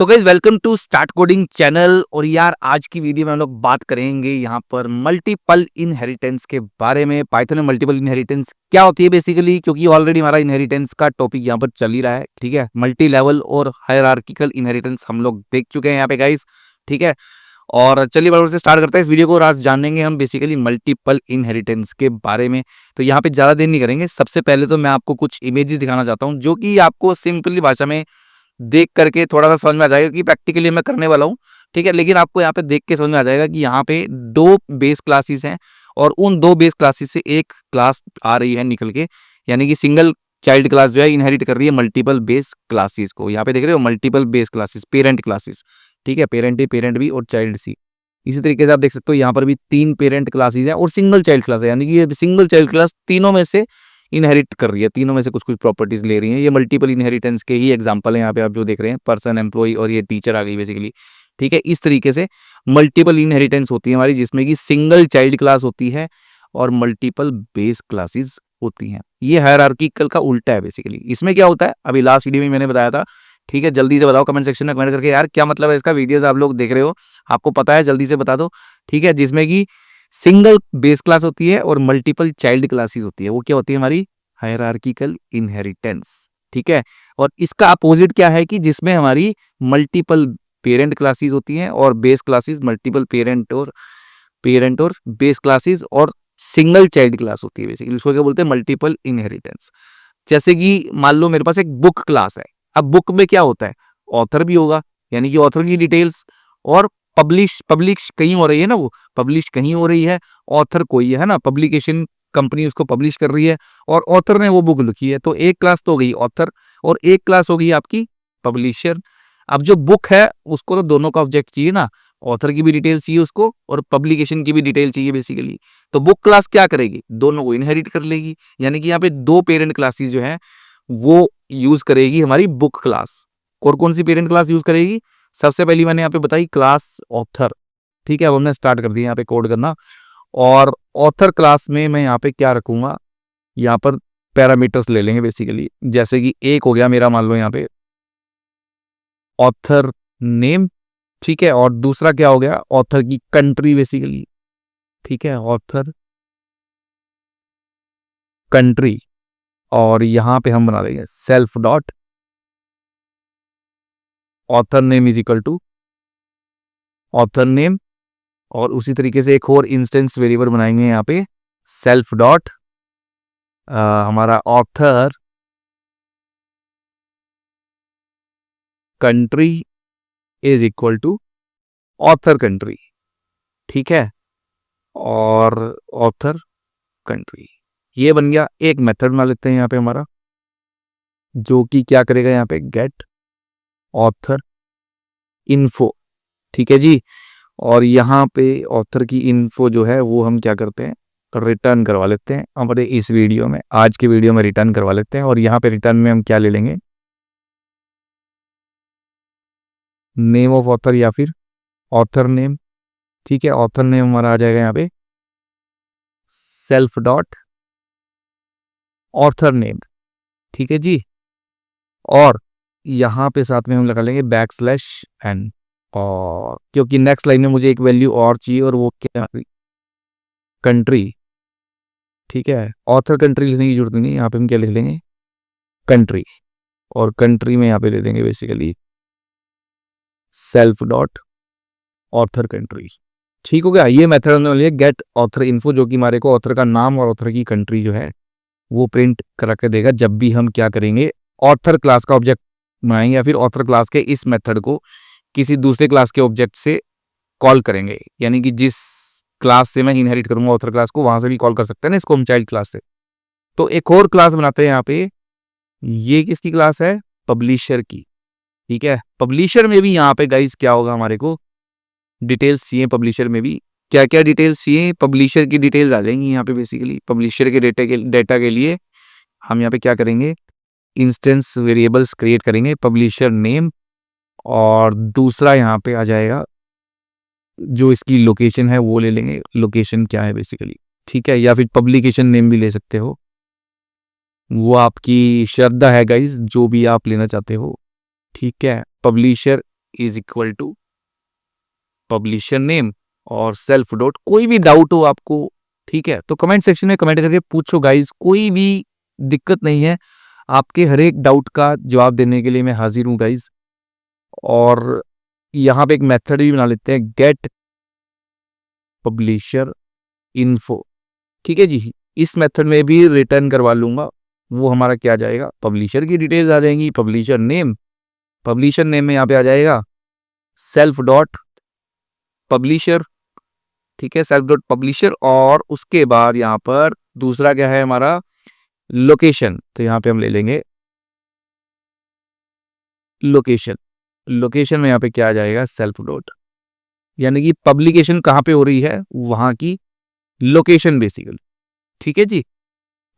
तो guys welcome to start coding channel. और यार आज की वीडियो में हम लोग बात करेंगे यहाँ पर मल्टीपल इनहेरिटेंस के बारे में। पाइथन में मल्टीपल इनहेरिटेंस क्या होती है बेसिकली, क्योंकि ऑलरेडी हमारा इनहेरिटेंस का टॉपिक यहाँ पर चल ही रहा है। ठीक है, मल्टी लेवल और हायरार्किकल इनहेरिटेंस हम लोग देख चुके हैं यहाँ पे गाइस। ठीक है, और चलिए बराबर से स्टार्ट करते हैं इस वीडियो को। और आज जानेंगे हम बेसिकली मल्टीपल इनहेरिटेंस के बारे में। तो यहाँ पे ज़्यादा देर नहीं करेंगे। सबसे पहले तो मैं आपको कुछ इमेजेस दिखाना चाहता हूँ जो कि आपको सिंपली भाषा में देख करके थोड़ा सा समझ में आ जाएगा कि प्रैक्टिकली मैं करने वाला हूँ। ठीक है, लेकिन आपको यहाँ पे देख के समझ में आ जाएगा कि यहाँ पे दो बेस क्लासेस हैं और उन दो बेस क्लासेस से एक क्लास आ रही है निकल के, यानी कि सिंगल चाइल्ड क्लास जो है इनहेरिट कर रही है मल्टीपल बेस क्लासेस को। यहाँ पे देख रहे हो multiple base classes, parent classes. ठीक है, पेरेंट ए, पेरेंट बी और चाइल्ड सी। इसी तरीके से आप देख सकते हो यहाँ पर भी तीन पेरेंट क्लासेस हैं और सिंगल चाइल्ड क्लास है, यानी कि ये सिंगल चाइल्ड क्लास तीनों में से इनहेरिट कर रही है, तीनों में से कुछ कुछ प्रॉपर्टीज ले रही हैं। ये मल्टीपल इनहेरिटेंस के ही एग्जांपल है यहाँ पे आप जो देख रहे हैं, पर्सन, एम्प्लॉय और ये टीचर आ गई बेसिकली। ठीक है, इस तरीके से मल्टीपल इनहेरिटेंस होती है हमारी, जिसमें कि सिंगल चाइल्ड क्लास होती है और मल्टीपल बेस क्लासेस होती हैं। ये हायरार्किकल का उल्टा है बेसिकली। इसमें क्या होता है अभी लास्ट वीडियो में मैंने बताया था। ठीक है, जल्दी से बताओ कमेंट सेक्शन में कमेंट करके यार क्या मतलब है इसका। वीडियोस आप लोग देख रहे हो, आपको पता है, जल्दी से बता दो। ठीक है, जिसमें कि सिंगल बेस क्लास होती है और मल्टीपल चाइल्ड क्लासेस होती है, वो क्या होती है हमारी हायरार्किकल इनहेरिटेंस। ठीक है, और इसका अपोजिट क्या है कि जिसमें हमारी मल्टीपल पेरेंट क्लासेस होती हैं और बेस क्लासेस, मल्टीपल पेरेंट और बेस क्लासेस और सिंगल चाइल्ड क्लास होती है बेसिकली। उसको क्या बोलते हैं, मल्टीपल इनहेरिटेंस। जैसे कि मान लो मेरे पास एक बुक क्लास है। अब बुक में क्या होता है, ऑथर भी होगा, यानी कि ऑथर की डिटेल्स, और पब्लिश कहीं हो रही है ना, वो पब्लिश कहीं हो रही है, ऑथर कोई है ना, पब्लिकेशन कंपनी उसको पब्लिश कर रही है और ऑथर ने वो बुक लिखी है। तो एक क्लास तो हो गई ऑथर और एक क्लास हो गई आपकी पब्लिशर। अब जो बुक है उसको तो दोनों का ऑब्जेक्ट चाहिए ना, ऑथर की भी डिटेल चाहिए उसको और पब्लिकेशन की भी डिटेल चाहिए बेसिकली। तो बुक क्लास क्या करेगी, दोनों को इनहेरिट कर लेगी, यानी कि यहाँ पे दो पेरेंट क्लासेस जो है वो यूज करेगी हमारी बुक क्लास। और कौन सी पेरेंट क्लास यूज करेगी, सबसे पहली मैंने यहाँ पे बताई क्लास ऑथर। ठीक है, अब हमने स्टार्ट कर दिया यहाँ पे कोड करना। और ऑथर क्लास में मैं यहाँ पे क्या रखूंगा, यहाँ पर पैरामीटर्स ले लेंगे बेसिकली। जैसे कि एक हो गया मेरा, मान लो यहाँ पे ऑथर नेम। ठीक है, और दूसरा क्या हो गया, ऑथर की कंट्री बेसिकली। ठीक है, ऑथर कंट्री। और यहाँ पे हम बना देंगे self dot author name is equal to author name. और उसी तरीके से एक और इंस्टेंस वेरिएबल बनाएंगे यहाँ पे सेल्फ डॉट हमारा author country is equal to author country. ठीक है, और ऑथर कंट्री ये बन गया। एक मेथड बना लेते हैं यहाँ पे हमारा, जो कि क्या करेगा यहाँ पे गेट ऑथर इन्फो। ठीक है जी, और यहाँ पे ऑथर की इन्फो जो है वो हम क्या करते हैं, रिटर्न करवा लेते हैं हमारे इस वीडियो में, आज के वीडियो में रिटर्न करवा लेते हैं। और यहाँ पे रिटर्न में हम क्या ले लेंगे, नेम ऑफ ऑथर या फिर ऑथर नेम। ठीक है, ऑथर नेम हमारा आ जाएगा यहाँ पे सेल्फ डॉट ऑथर नेम। ठीक है जी, और यहाँ पे साथ में हम लगा लेंगे बैकस्लैश n। और क्योंकि नेक्स्ट लाइन में मुझे एक वैल्यू और चाहिए, और वो क्या, कंट्री। ठीक है, ऑथर कंट्री लिखने की जरूरत नहीं, यहाँ पे हम क्या लिख लेंगे, कंट्री। और कंट्री में यहाँ पे दे देंगे basically self dot author country. ठीक हो गया, ये मेथड हमने लिया गेट ऑथर इन्फो, जो कि हमारे को ऑथर का नाम और ऑथर की कंट्री जो है वो प्रिंट करा के देगा जब भी हम क्या करेंगे, ऑथर क्लास का ऑब्जेक्ट बनाएंगे या फिर ऑथर क्लास के इस मेथड को किसी दूसरे क्लास के ऑब्जेक्ट से कॉल करेंगे। यानी कि जिस क्लास से मैं इनहेरिट करूंगा ऑथर क्लास को, वहां से भी कॉल कर सकते हैं ना इसको हम, चाइल्ड क्लास से। तो एक और क्लास बनाते हैं यहाँ पे, ये किसकी क्लास है, पब्लिशर की। ठीक है, पब्लिशर में भी यहाँ पे गाइस क्या होगा, हमारे को डिटेल्स चाहिए। पब्लिशर में भी क्या क्या डिटेल्स चाहिए, पब्लिशर की डिटेल्स आ जाएंगी यहाँ पे बेसिकली। पब्लिशर के डेटा के लिए हम यहाँ पे क्या करेंगे, इंस्टेंस वेरिएबल्स क्रिएट करेंगे, पब्लिशर नेम, और दूसरा यहाँ पे आ जाएगा जो इसकी लोकेशन है वो ले लेंगे, लोकेशन क्या है बेसिकली। ठीक है, या फिर पब्लिकेशन नेम भी ले सकते हो, वो आपकी श्रद्धा है गाइस, जो भी आप लेना चाहते हो। ठीक है, publisher is equal to publisher name और सेल्फ डॉट। कोई भी डाउट हो आपको, ठीक है, तो कमेंट सेक्शन में कमेंट करके पूछो गाइज, कोई भी दिक्कत नहीं है, आपके हर एक डाउट का जवाब देने के लिए मैं हाजिर हूँ गाइज। और यहाँ पे एक मेथड भी बना लेते हैं, गेट पब्लिशर इन्फो, ठीक है जी। इस मेथड में भी रिटर्न करवा लूंगा, वो हमारा क्या आ जाएगा, पब्लिशर की डिटेल्स आ जाएंगी, पब्लिशर नेम में यहाँ पे आ जाएगा सेल्फ डॉट पब्लिशर, ठीक है, सेल्फ डॉट पब्लिशर। और उसके बाद यहाँ पर दूसरा क्या है हमारा, लोकेशन। तो यहाँ पे हम ले लेंगे लोकेशन में यहाँ पे क्या आ जाएगा, सेल्फ डॉट, यानी कि पब्लिकेशन कहाँ पे हो रही है वहां की लोकेशन बेसिकली, ठीक है जी।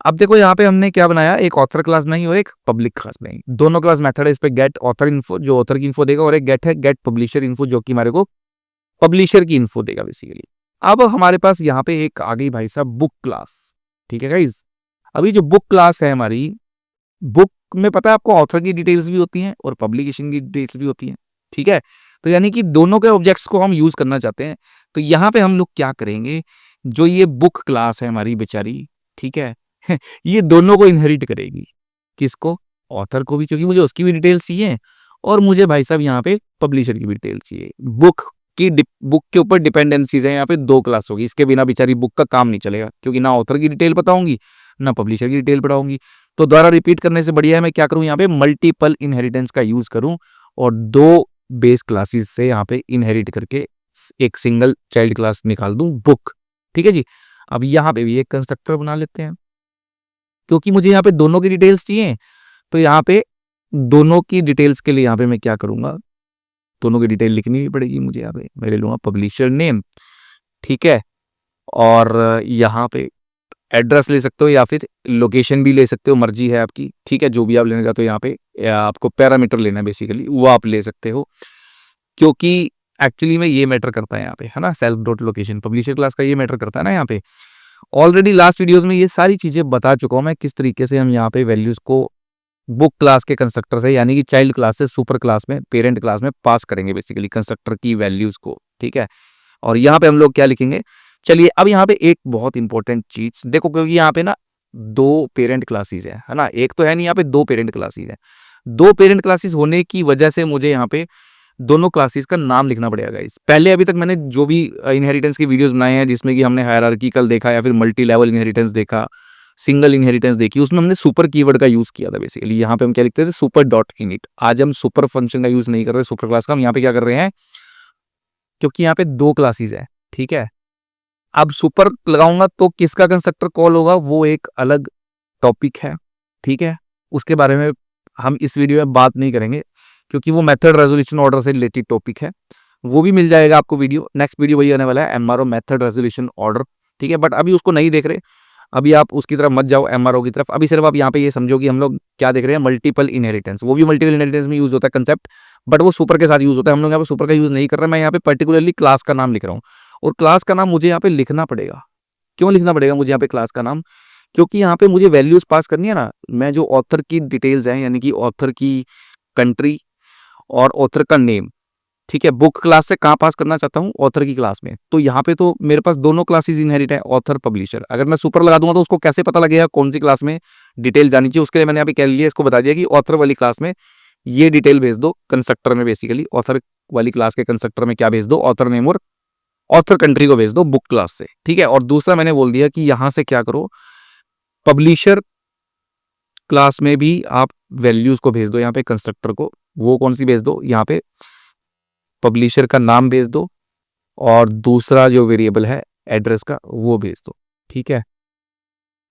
अब देखो यहाँ पे हमने क्या बनाया, एक ऑथर क्लास बनाई और एक पब्लिक क्लास बनाई। दोनों क्लास मेथड है इस पे, गेट ऑथर इन्फो जो ऑथर की इन्फो देगा, और एक गेट है गेट पब्लिशर इन्फो जो कि हमारे को पब्लिशर की इन्फो देगा बेसिकली। अब हमारे पास यहाँ पे एक आ गई भाई साहब बुक क्लास, ठीक है गाइज। अभी जो बुक क्लास है हमारी, बुक में पता है आपको ऑथर की डिटेल्स भी होती हैं और पब्लिकेशन की डिटेल्स भी होती हैं, ठीक है। तो यानी कि दोनों के ऑब्जेक्ट्स को हम यूज करना चाहते हैं। तो यहाँ पे हम लोग क्या करेंगे, जो ये बुक क्लास है हमारी बेचारी, ठीक है, ये दोनों को इनहेरिट करेगी। किसको, ऑथर को भी, क्योंकि मुझे उसकी भी डिटेल्स चाहिए, और मुझे भाई साहब यहाँ पे पब्लिशर की भी डिटेल्स चाहिए। बुक के ऊपर डिपेंडेंसीज है यहाँ पे, दो क्लास होगी, इसके बिना बेचारी बुक का काम नहीं चलेगा, क्योंकि ना ऑथर की डिटेल बताऊंगी ना पब्लिशर की डिटेल बताऊंगी। तो दोबारा रिपीट करने से बढ़िया है मैं क्या करूं, यहाँ पे मल्टीपल इनहेरिटेंस का यूज करूं और दो बेस क्लासेस से यहाँ पे इनहेरिट करके एक सिंगल चाइल्ड क्लास निकाल दूं, बुक, ठीक है जी। अब यहाँ पे भी एक कंस्ट्रक्टर बना लेते हैं, क्योंकि मुझे यहाँ पे दोनों की डिटेल्स चाहिए। तो यहाँ पे दोनों की डिटेल्स के लिए यहाँ पे मैं क्या करूंगा, दोनों की डिटेल लिखनी भी पड़ेगी मुझे। यहाँ पे मैं ले लूंगा पब्लिशर नेम, ठीक है, और यहाँ पे एड्रेस ले सकते हो या फिर लोकेशन भी ले सकते हो, मर्जी है आपकी, ठीक है, जो भी आप लेना चाहते हो। यहाँ पे आपको पैरामीटर लेना है बेसिकली, वो आप ले सकते हो, क्योंकि एक्चुअली में ये मैटर करता है यहाँ पे, है ना, self dot location publisher class का ये मैटर करता है ना। यहाँ पे ऑलरेडी लास्ट वीडियोस में ये सारी चीजें बता चुका हूं मैं, किस तरीके से हम यहाँ पे वैल्यूज को बुक क्लास के कंस्ट्रक्टर से, यानी कि चाइल्ड क्लास से सुपर क्लास में, पेरेंट क्लास में पास करेंगे बेसिकली कंस्ट्रक्टर की वैल्यूज को, ठीक है। और यहाँ पे हम लोग क्या लिखेंगे, चलिए अब यहाँ पे एक बहुत इंपॉर्टेंट चीज देखो, क्योंकि यहाँ पे ना दो पेरेंट क्लासेस है ना, एक तो है नहीं, यहाँ पे दो पेरेंट क्लासेस है। दो पेरेंट क्लासेस होने की वजह से मुझे यहाँ पे दोनों क्लासेस का नाम लिखना पड़ेगा गाइस। पहले अभी तक मैंने जो भी इनहेरिटेंस की वीडियोस बनाए हैं, जिसमें कि हमने हायरार्किकल देखा या फिर मल्टी लेवल इनहेरिटेंस देखा, सिंगल इनहेरिटेंस देखी, उसमें हमने सुपर कीवर्ड का यूज किया था बेसिकली। यहाँ पे हम क्या लिखते थे, सुपर डॉट इनिट। आज हम सुपर फंक्शन का यूज नहीं कर रहे, सुपर क्लास का हम यहाँ पे क्या कर रहे हैं, क्योंकि यहाँ पे दो क्लासेस है, ठीक है। अब सुपर लगाऊंगा तो किसका कंस्ट्रक्टर कॉल होगा, वो एक अलग टॉपिक है, ठीक है, उसके बारे में हम इस वीडियो में बात नहीं करेंगे, क्योंकि वो मेथड रेजोल्यूशन ऑर्डर से रिलेटेड टॉपिक है। वो भी मिल जाएगा आपको वीडियो, नेक्स्ट वीडियो वही आने वाला है, एमआरओ मेथड रेजोल्यूशन ऑर्डर, ठीक है। बट अभी उसको नहीं देख रहे, अभी आप उसकी तरफ मत जाओ, एमआरओ की तरफ। अभी सिर्फ आप यहाँ पे ये समझो कि हम लोग क्या देख रहे हैं, मल्टीपल इनहेरिटेंस। वो भी मल्टीपल इनहेरिटेंस में यूज होता है कंसेप्ट, बट वो सुपर के साथ यूज होता है। हम लोग यहाँ पे सुपर का यूज नहीं कर रहे, मैं यहाँ पे पर्टिकुलरली क्लास का नाम लिख रहा हूँ, और क्लास का नाम मुझे यहाँ पे लिखना पड़ेगा। क्यों लिखना पड़ेगा मुझे यहाँ पे क्लास का नाम, क्योंकि यहाँ पे मुझे वैल्यूज पास करनी है ना। मैं जो ऑथर की डिटेल्स हैं, यानी कि ऑथर की कंट्री और ऑथर का नेम, ठीक है, बुक क्लास से कहाँ पास करना चाहता हूँ, ऑथर की क्लास में। तो यहाँ पे तो मेरे पास दोनों क्लासेस इनहेरिट है, ऑथर पब्लिशर। अगर मैं सुपर लगा दूंगा तो उसको कैसे पता लगेगा कौन सी क्लास में डिटेल जानी चाहिए, उसके लिए मैंने यहाँ पे कह लिया, इसको बता दिया कि ऑथर वाली क्लास में ये डिटेल भेज दो कंस्ट्रक्टर में, बेसिकली ऑथर वाली क्लास के कंस्ट्रक्टर में क्या भेज दो, ऑथर नेम और ऑथर कंट्री को भेज दो बुक क्लास से, ठीक है। और दूसरा मैंने बोल दिया कि यहां से क्या करो, पब्लिशर क्लास में भी आप वैल्यूज को भेज दो यहाँ पे कंस्ट्रक्टर को। वो कौन सी भेज दो, यहाँ पे पब्लिशर का नाम भेज दो, और दूसरा जो वेरिएबल है एड्रेस का वो भेज दो, ठीक है।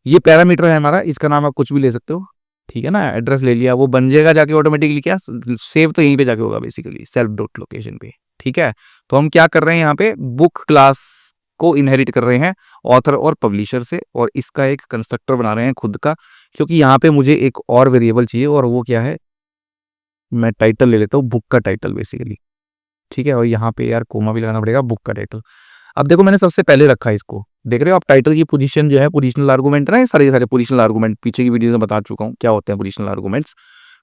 ये पैरामीटर है हमारा, इसका नाम आप कुछ भी ले सकते हो, ठीक है ना। एड्रेस ले लिया, वो बन जाएगा जाके ऑटोमेटिकली, क्या सेव तो यहीं पे जाके होगा बेसिकली, सेल्फ डॉट लोकेशन पे, ठीक है। तो हम क्या कर रहे हैं, यहाँ पे बुक क्लास को इनहेरिट कर रहे हैं ऑथर और पब्लिशर से, और इसका एक कंस्ट्रक्टर बना रहे हैं खुद का, क्योंकि यहाँ पे मुझे एक और वेरिएबल चाहिए, और वो क्या है, मैं टाइटल ले लेता हूँ, बुक का टाइटल बेसिकली, ठीक है। और यहाँ पे यार कोमा भी लगाना पड़ेगा, बुक का टाइटल। अब देखो मैंने सबसे पहले रखा है इसको, देख रहे हो आप, टाइटल की पोजीशन जो है, पोजीशनल आर्गुमेंट है ना, ये सारे सारे पोजीशनल आर्गुमेंट पीछे की वीडियो में बता चुका हूँ क्या होते हैं पोजीशनल आर्गुमेंट्स।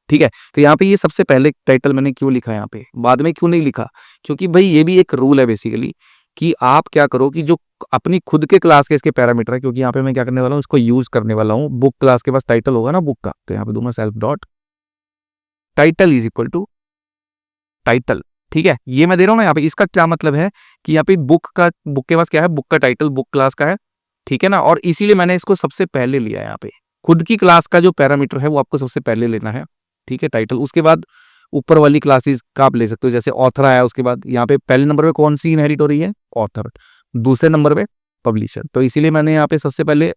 ठीक है। तो यहाँ पे ये सबसे पहले टाइटल मैंने क्यों लिखा है यहाँ पे, बाद में क्यों नहीं लिखा, क्योंकि भाई ये भी एक रूल है बेसिकली कि आप क्या करो कि जो अपनी खुद के क्लास के इसके पैरामीटर है, क्योंकि यहाँ पे मैं क्या करने वाला हूँ, इसको यूज करने वाला हूँ। बुक क्लास के पास टाइटल होगा ना बुक का, तो यहाँ पे दूंगा self dot title is equal to title. ठीक है, ये मैं दे रहा हूँ ना यहाँ पे, इसका क्या मतलब है कि यहाँ पे बुक के पास क्या है, बुक का टाइटल बुक क्लास का है, ठीक है ना। और इसीलिए मैंने इसको सबसे पहले लिया है यहाँ पे, खुद की क्लास का जो पैरामीटर है वो आपको सबसे पहले लेना है, ठीक है, टाइटल। उसके बाद ऊपर वाली क्लासेस का आप ले सकते हो, जैसे ऑथर आया, उसके बाद यहाँ पे पहले नंबर पे कौन सी इनहेरिट हो रही है, ऑथर, दूसरे नंबर पे पब्लिशर। तो इसीलिए मैंने यहाँ पे सबसे पहले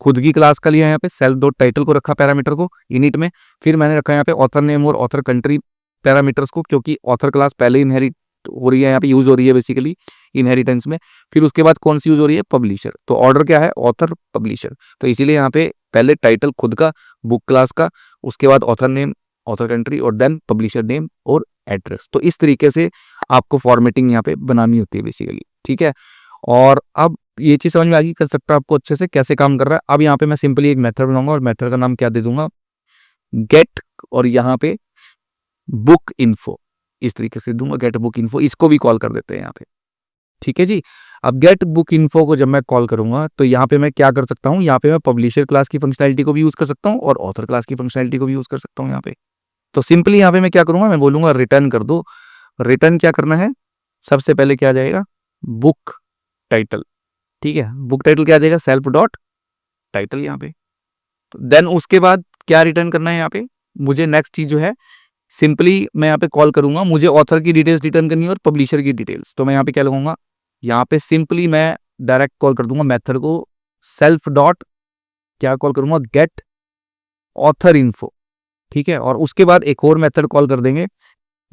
खुद की क्लास का लिया, यहाँ पे सेल्फ डॉट टाइटल को रखा पैरामीटर को इनिट में, फिर मैंने रखा यहाँ पे ऑथर नेम और ऑथर कंट्री पैरामीटर्स को, क्योंकि ऑथर क्लास पहले इनहेरिट हो रही है, यहाँ पे यूज हो रही है बेसिकली इनहेरिटेंस में। फिर उसके बाद कौन सी यूज हो रही है, पब्लिशर। तो ऑर्डर क्या है, ऑथर पब्लिशर। तो इसीलिए यहाँ पे पहले टाइटल खुद का बुक क्लास का, उसके बाद ऑथर नेम ऑथर कंट्री और देन पब्लिशर नेम और एड्रेस। तो इस तरीके से आपको फॉर्मेटिंग यहाँ पे बनानी होती है बेसिकली, ठीक है। और अब ये चीज समझ में आ गई कंसेप्ट आपको अच्छे से कैसे काम कर रहा है। अब यहाँ पे मैं सिंपली एक मेथड बनाऊंगा और मेथड का नाम क्या दे दूंगा, गेट, और यहाँ पे बुक इन्फो, इस तरीके से दूंगा, गेट बुक इन्फो। इसको भी कॉल कर देते हैं यहाँ पे, ठीक है जी। अब गेट बुक इन्फो को जब मैं कॉल करूंगा तो यहाँ पे मैं क्या कर सकता हूँ, यहाँ पे मैं पब्लिशर क्लास की फंक्शनैलिटी को भी यूज कर सकता हूँ और ऑथर क्लास की फंक्शनैलिटी को भी यूज कर सकता हूँ यहाँ पे। तो सिंपली यहाँ पे मैं क्या करूंगा, मैं बोलूंगा रिटर्न कर दो। रिटर्न क्या करना है, सबसे पहले क्या आ जाएगा, बुक टाइटल, ठीक है। बुक टाइटल क्या आ जाएगा, सेल्फ डॉट टाइटल यहाँ पे। देन उसके बाद क्या रिटर्न करना है यहाँ पे, मुझे नेक्स्ट चीज जो है, सिंपली मैं यहाँ पे कॉल करूंगा, मुझे ऑथर की डिटेल्स रिटर्न करनी है और पब्लिशर की डिटेल्स। तो मैं यहाँ पे क्या लगाऊंगा, यहाँ पे सिंपली मैं डायरेक्ट कॉल कर दूंगा मेथड को, सेल्फ डॉट क्या कॉल करूंगा, गेट ऑथर इन्फो, ठीक है। और उसके बाद एक और मेथड कॉल कर देंगे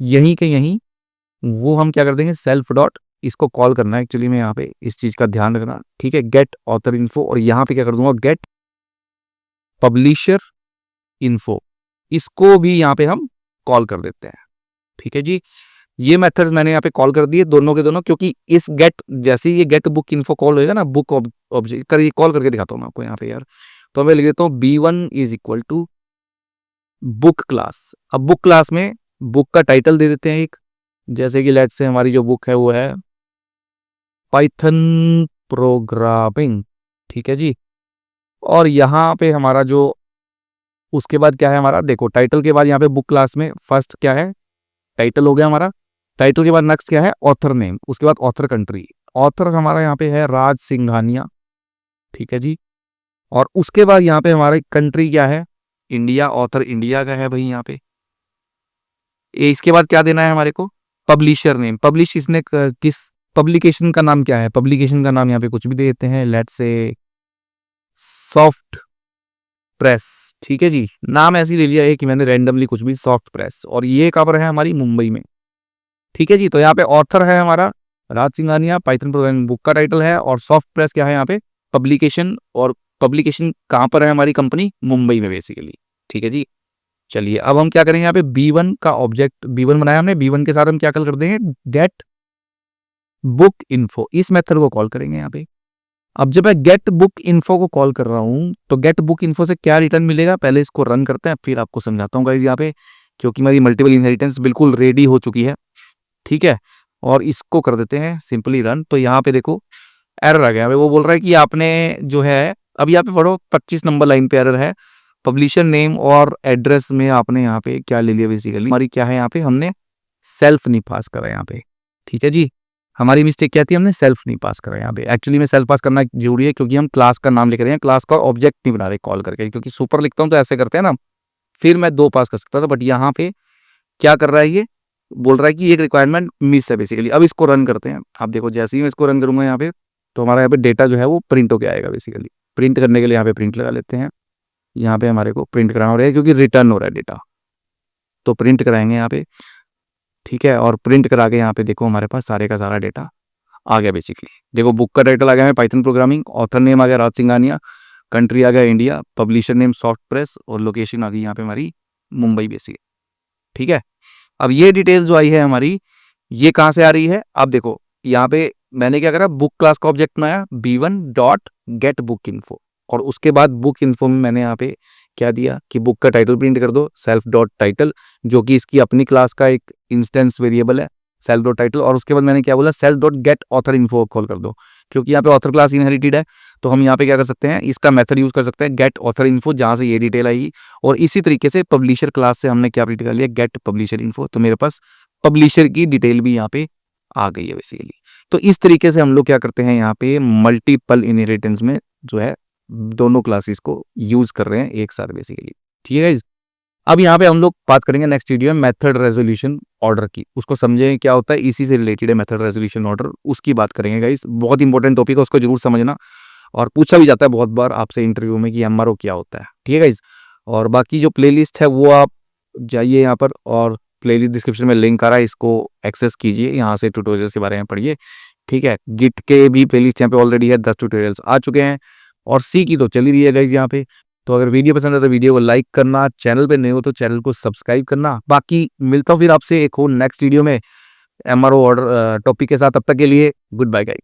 यहीं के यहीं, वो हम क्या कर देंगे, सेल्फ डॉट, इसको कॉल करना है एक्चुअली में, यहाँ पे इस चीज का ध्यान रखना, ठीक है, गेट ऑथर इन्फो। और यहाँ पे क्या कर दूंगा, गेट पब्लिशर इन्फो, इसको भी यहाँ पे हम कॉल कर देते हैं, ठीक है जी। ये मेथड्स मैंने यहाँ पे कॉल कर दिए दोनों के दोनों, क्योंकि इस गेट, जैसे ये गेट बुक इन्फो कॉल होएगा ना, बुक ऑब्जेक्ट कर, ये कॉल करके दिखाता हूँ मैं आपको यहाँ पे यार। तो मैं लिख देता हूँ B1 is equal to book class. अब बुक क्लास में बुक का टाइटल दे देते हैं एक, जैसे कि लेट्स से हमारी जो बुक है वो है पाइथन प्रोग्रामिंग, ठीक है जी। और यहाँ पे हमारा जो उसके बाद क्या है हमारा, देखो टाइटल के बाद यहाँ पे बुक क्लास में फर्स्ट क्या है, टाइटल हो गया हमारा। टाइटल के बाद नेक्स्ट क्या है, ऑथर नेम, उसके बाद ऑथर कंट्री। ऑथर हमारा यहाँ पे है राज सिंघानिया, ठीक है जी। और उसके बाद यहाँ पे हमारा कंट्री क्या है, इंडिया, ऑथर इंडिया का है भाई यहाँ पे। इसके बाद क्या देना है हमारे को, पब्लिशर नेम, पब्लिश इसने किस पब्लिकेशन का नाम क्या है, पब्लिकेशन का नाम यहाँ पे कुछ भी दे देते हैं, लेट्स से सॉफ्ट प्रेस, ठीक है जी। नाम ऐसे ही ले लिया है कि मैंने रैंडमली कुछ भी, सॉफ्ट प्रेस। और ये कवर है हमारी मुंबई में, ठीक है जी। तो यहाँ पे ऑथर है हमारा राज सिंघानिया, पाइथन प्रोग्रामिंग बुक का टाइटल है, और सॉफ्ट प्रेस क्या है यहाँ पे, पब्लिकेशन। और पब्लिकेशन कहाँ पर है हमारी कंपनी, मुंबई में बेसिकली, ठीक है जी। चलिए अब हम क्या करेंगे, यहाँ पे B1 का ऑब्जेक्ट B1 बनाया हमने, B1 के साथ हम क्या कॉल कर देंगे, गेट बुक इन्फो, इस मेथड को कॉल करेंगे यहाँ पे। अब जब मैं गेट बुक इन्फो को कॉल कर रहा हूँ तो गेट बुक इन्फो से क्या रिटर्न मिलेगा, पहले इसको रन करते हैं फिर आपको समझाता हूँ गाइस यहाँ पे, क्योंकि मेरी मल्टीपल इनहेरिटेंस बिल्कुल रेडी हो चुकी है, ठीक है। और इसको कर देते हैं सिंपली रन। तो यहाँ पे देखो एरर आ गया, वो बोल रहा है कि आपने जो है, अब यहाँ पे पढ़ो 25 नंबर लाइन पे एरर है, पब्लिशर नेम और एड्रेस में आपने यहाँ पे क्या ले लिया, बेसिकली हमारी क्या है यहाँ पे, हमने सेल्फ नहीं पास करा यहाँ पे, ठीक है जी। हमारी मिस्टेक क्या थी, हमने सेल्फ नहीं पास करा यहाँ पे। एक्चुअली में सेल्फ पास करना जरूरी है, क्योंकि हम क्लास का नाम लिख रहे हैं, क्लास का ऑब्जेक्ट नहीं बना रहे कॉल करके, क्योंकि सुपर लिखता हूँ तो ऐसे करते हैं ना, फिर मैं 2 पास कर सकता था, बट यहाँ पे क्या कर रहा है, ये बोल रहा है कि एक रिक्वायरमेंट मिस है बेसिकली। अब इसको रन करते हैं, आप देखो जैसे ही मैं इसको रन करूंगा यहाँ पे, तो हमारा यहाँ पे डेटा जो है वो प्रिंट होके आएगा बेसिकली। प्रिंट करने के लिए यहाँ पे प्रिंट लगा लेते हैं, यहाँ पे हमारे को प्रिंट कराना हो रहा है क्योंकि रिटर्न हो रहा है डेटा, तो प्रिंट कराएंगे यहाँ पे, ठीक है। और प्रिंट करा के यहाँ पे देखो हमारे पास सारे का सारा डेटा आ गया बेसिकली। देखो बुक का टाइटल आ गया है पाइथन प्रोग्रामिंग, ऑथर नेम आ गया राज सिंघानिया, कंट्री आ गया India, publisher name soft press, और लोकेशन आ गई यहाँ पे हमारी मुंबई बेसिकली, ठीक है। अब ये डिटेल जो आई है हमारी, ये कहाँ से आ रही है, अब देखो यहाँ पे मैंने क्या करा, बुक क्लास का ऑब्जेक्ट बनाया B1 dot gate book info, और उसके बाद बुक इन्फो में मैंने यहाँ पे क्या दिया कि बुक का टाइटल प्रिंट कर दो, सेल्फ डॉट टाइटल, जो कि इसकी अपनी क्लास का एक इंस्टेंस वेरिएबल है, सेल्फ डॉट टाइटल। और उसके बाद मैंने क्या बोला, self dot gate author info call कर दो, क्योंकि यहाँ पे ऑथर क्लास इनहेरिटेड है। तो हम यहाँ पे क्या कर सकते हैं, इसका मेथड यूज कर सकते हैं गेट ऑथर इन्फो, जहाँ से ये डिटेल आएगी। और इसी तरीके से पब्लिशर क्लास से हमने क्या प्रिंट कर लिया, गेट पब्लिशर इन्फो। तो मेरे पास पब्लिशर की डिटेल भी यहाँ पे आ गई है बेसिकली। तो इस तरीके से हम लोग क्या करते हैं यहाँ पे मल्टीपल इनहेरिटेंस में जो है दोनों क्लासेस को यूज कर रहे हैं एक साथ बेसिकली। ठीक है। अब यहाँ पे हम लोग बात करेंगे नेक्स्ट वीडियो में मेथड रेजोल्यूशन ऑर्डर की, उसको समझें क्या होता है, इसी से रिलेटेड है मेथड रेजोल्यूशन ऑर्डर, उसकी बात करेंगे गाइस। बहुत इंपॉर्टेंट टॉपिक है, उसको जरूर समझना। और पूछा भी जाता है बहुत बार आपसे इंटरव्यू में कि एमआरओ क्या होता है। ठीक है गाइस। और बाकी जो प्लेलिस्ट है वो आप जाइए यहाँ पर, और प्लेलिस्ट डिस्क्रिप्शन में लिंक आ रहा है, इसको एक्सेस कीजिए, यहाँ से ट्यूटोरियल्स के बारे में पढ़िए। ठीक है। गिट के भी प्लेलिस्ट यहाँ पे ऑलरेडी है, 10 ट्यूटोरियल्स आ चुके हैं, और सी की तो चल ही रही है गाइस यहाँ पे। तो अगर वीडियो पसंद है तो वीडियो को लाइक करना, चैनल पे नए हो तो चैनल को सब्सक्राइब करना। बाकी मिलता हूँ फिर आपसे एक और नेक्स्ट वीडियो में एमआरओ ऑर्डर टॉपिक के साथ। तब तक के लिए गुड बाय गाइस।